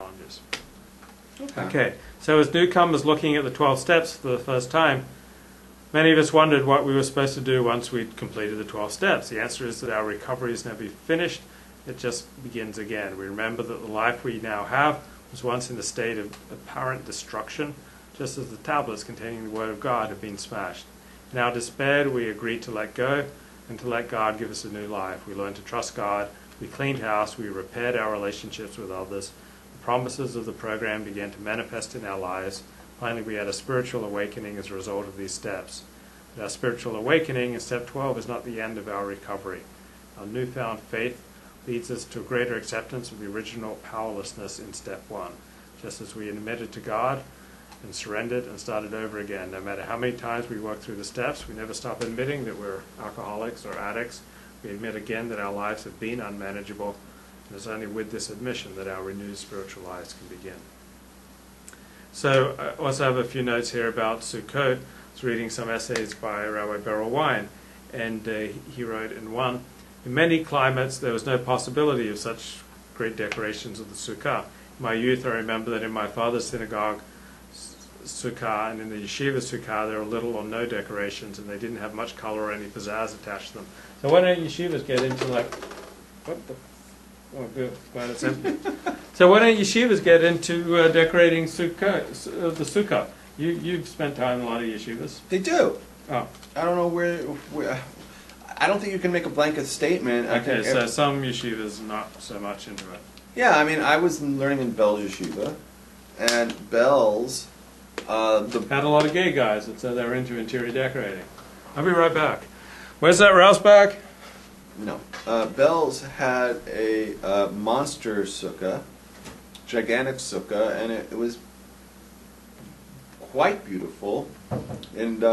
challenges. Okay, so as newcomers looking at the 12 steps for the first time, many of us wondered what we were supposed to do once we'd completed the 12 steps. The answer is that our recovery is never finished, it just begins again. We remember that the life we now have was once in a state of apparent destruction, just as the tablets containing the Word of God have been smashed. In our despair, we agreed to let go and to let God give us a new life. We learned to trust God, we cleaned house, we repaired our relationships with others. The promises of the program began to manifest in our lives. Finally, we had a spiritual awakening as a result of these steps. But our spiritual awakening in step 12 is not the end of our recovery. Our newfound faith leads us to a greater acceptance of the original powerlessness in step 1. Just as we admitted to God and surrendered and started over again. No matter how many times we work through the steps, we never stop admitting that we're alcoholics or addicts. We admit again that our lives have been unmanageable, and it's only with this admission that our renewed spiritual lives can begin. So I also have a few notes here about Sukkot. I was reading some essays by Rabbi Beryl Wine, and he wrote in one, in many climates there was no possibility of such great decorations of the Sukkah. In my youth I remember that in my father's synagogue Sukkah and in the yeshiva Sukkah there were little or no decorations, and they didn't have much color or any pizzazz attached to them. So why don't yeshivas get into what the... Oh, good. Glad it's empty. So why don't yeshivas get into decorating the Sukkah? You've spent time in a lot of yeshivas. They do. Oh. I don't know where I don't think you can make a blanket statement. Okay, so some yeshivas not so much into it. Yeah, I mean, I was learning in Bell's yeshiva, and Bell's had a lot of gay guys that said they were into interior decorating. I'll be right back. Where's that Rouse back? No. Bell's had a monster sukkah, gigantic sukkah, and it was quite beautiful, and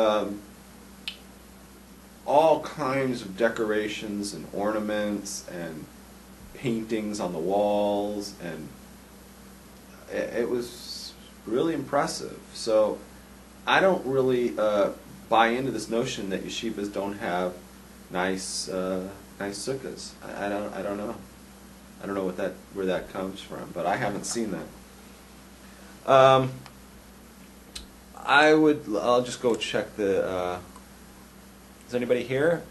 all kinds of decorations and ornaments and paintings on the walls, and it was really impressive. So I don't really buy into this notion that yeshivas don't have nice sukkahs. I don't know. I don't know where that comes from, but I haven't seen that. I'll just go check the. Is anybody here?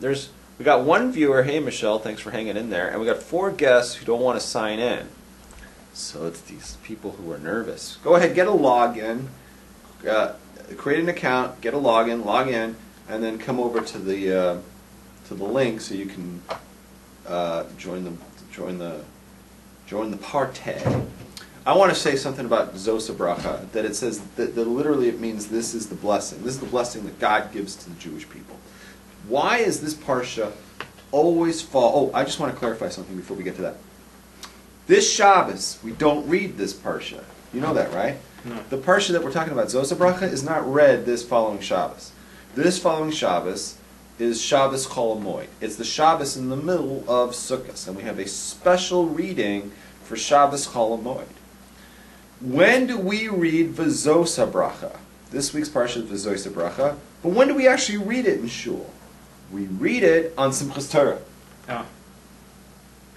We got one viewer. Hey, Michelle, thanks for hanging in there, and we got 4 guests who don't want to sign in. So it's these people who are nervous. Go ahead, get a login, create an account, get a login, log in, and then come over to the link so you can join the party. I want to say something about Zos HaBerachah, that it says that literally it means this is the blessing. This is the blessing that God gives to the Jewish people. Why is this Parsha always fall? Oh, I just want to clarify something before we get to that. This Shabbos, we don't read this Parsha. You know that, right? No. The Parsha that we're talking about, Zos HaBerachah, is not read this following Shabbos. This following Shabbos is Shabbos Chol Hamoed. It's the Shabbos in the middle of Sukkot, and we have a special reading for Shabbos Chol Hamoed. When do we read V'zos HaBeracha? This week's Parsha is V'zos HaBeracha, but when do we actually read it in shul? We read it on Simchas Torah. Oh.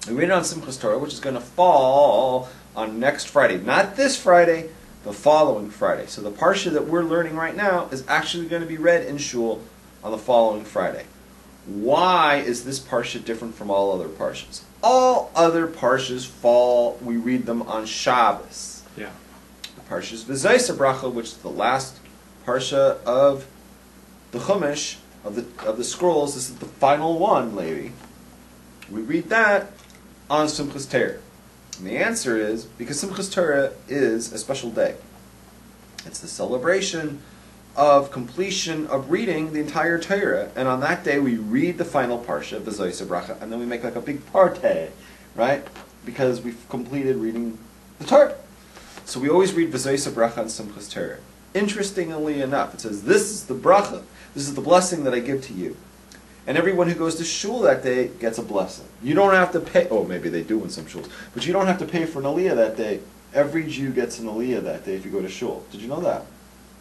We read it on Simchas Torah, which is going to fall on next Friday. Not this Friday, the following Friday. So the Parsha that we're learning right now is actually going to be read in shul on the following Friday. Why is this Parsha different from all other Parshas? All other Parshas fall, we read them on Shabbos. Yeah. The Parsha is V'zos HaBeracha, which is the last Parsha of the Chumash, of the scrolls. This is the final one, lady. We read that on Simchas Torah. And the answer is because Simchas Torah is a special day. It's the celebration of completion of reading the entire Torah, and on that day we read the final Parsha, V'zos HaBeracha, and then we make like a big party, right? Because we've completed reading the Torah. So we always read V'zos HaBeracha on Simchas Torah. Interestingly enough, it says, this is the bracha, this is the blessing that I give to you. And everyone who goes to shul that day gets a blessing. You don't have to pay, oh, maybe they do in some shuls, but you don't have to pay for an aliyah that day. Every Jew gets an aliyah that day if you go to shul. Did you know that?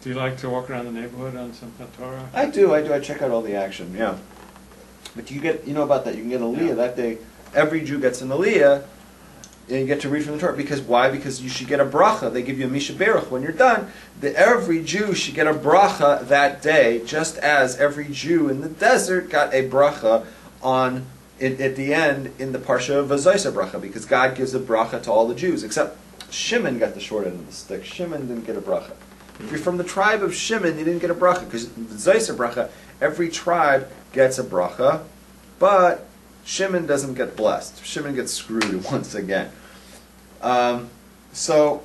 Do you like to walk around the neighborhood on Simchat Torah? I do. I check out all the action, yeah. But you know about that. You can get an aliyah that day. Every Jew gets an aliyah, you get to read from the Torah. Because why? Because you should get a bracha. They give you a mishaberach when you're done. Every Jew should get a bracha that day, just as every Jew in the desert got a bracha on at the end in the Parshah of HaBerachah, because God gives a bracha to all the Jews, except Shimon got the short end of the stick. Shimon didn't get a bracha. If you're from the tribe of Shimon, you didn't get a bracha, because in the HaBerachah, every tribe gets a bracha, but Shimon doesn't get blessed. Shimon gets screwed once again. So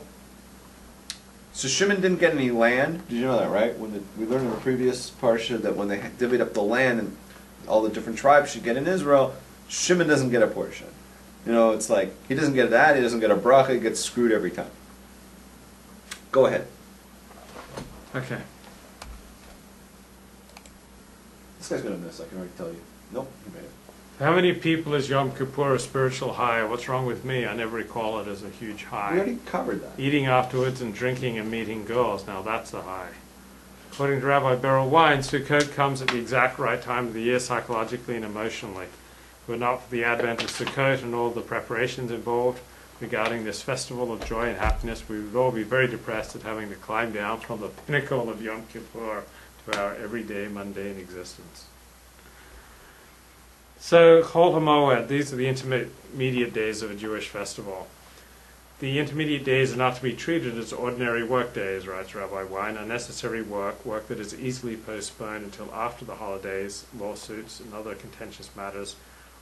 Shimon didn't get any land. Did you know that, right? We learned in the previous parsha that when they divvied up the land and all the different tribes should get in Israel, Shimon doesn't get a portion. You know, it's like he doesn't get that. He doesn't get a bracha. He gets screwed every time. Go ahead. Okay. This guy's gonna miss. I can already tell you. Nope, he made it. How many people is Yom Kippur a spiritual high? What's wrong with me? I never recall it as a huge high. We already covered that. Eating afterwards and drinking and meeting girls. Now that's a high. According to Rabbi Beryl Wine, Sukkot comes at the exact right time of the year psychologically and emotionally. If it were not for the advent of Sukkot and all the preparations involved regarding this festival of joy and happiness, we would all be very depressed at having to climb down from the pinnacle of Yom Kippur to our everyday mundane existence. So, Chol HaMoed, these are the intermediate days of a Jewish festival. The intermediate days are not to be treated as ordinary work days, writes Rabbi Wine, unnecessary work that is easily postponed until after the holidays, lawsuits, and other contentious matters.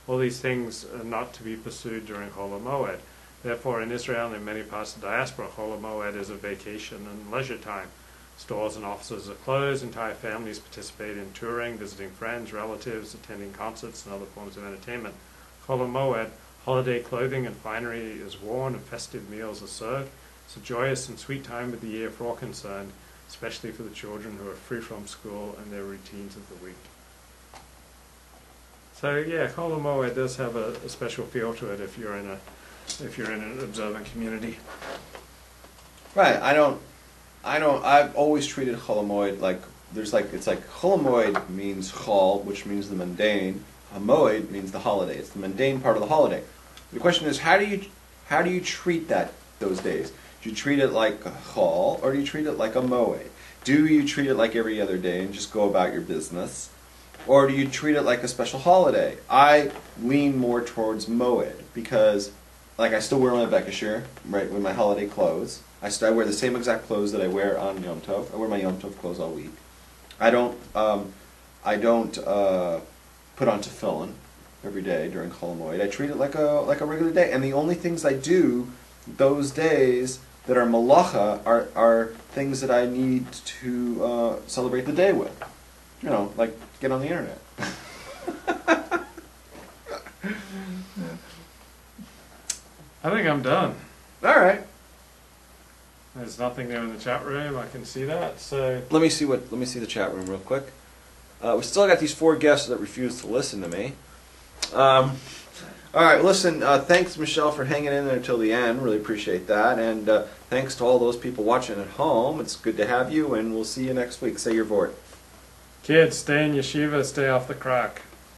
All these things are not to be pursued during Chol HaMoed. Therefore, in Israel and in many parts of the diaspora, Chol HaMoed is a vacation and leisure time. Stores and offices are closed, entire families participate in touring, visiting friends, relatives, attending concerts, and other forms of entertainment. Chol HaMoed, holiday clothing and finery is worn and festive meals are served. It's a joyous and sweet time of the year for all concerned, especially for the children who are free from school and their routines of the week. So yeah, Chol HaMoed does have a special feel to it if you're in an observant community. Right. I've always treated Chol HaMoed like it's like Chol HaMoed means Chol, which means the mundane. HaMoed means the holiday. It's the mundane part of the holiday. The question is, how do you treat those days? Do you treat it like a Chol, or do you treat it like a Moed? Do you treat it like every other day and just go about your business? Or do you treat it like a special holiday? I lean more towards Moed, because like I still wear my Bekasher, right, with my holiday clothes. I wear the same exact clothes that I wear on Yom Tov. I wear my Yom Tov clothes all week. I don't put on tefillin every day during Chol HaMoed. I treat it like a regular day. And the only things I do those days that are malacha are things that I need to celebrate the day with. You know, like get on the internet. I think I'm done. All right. There's nothing there in the chat room. I can see that. So Let me see the chat room real quick. We still got these 4 guests that refuse to listen to me. All right, listen. Thanks, Michelle, for hanging in there until the end. Really appreciate that. And thanks to all those people watching at home. It's good to have you, and we'll see you next week. Say your vort. kids, stay in yeshiva, stay off the crack.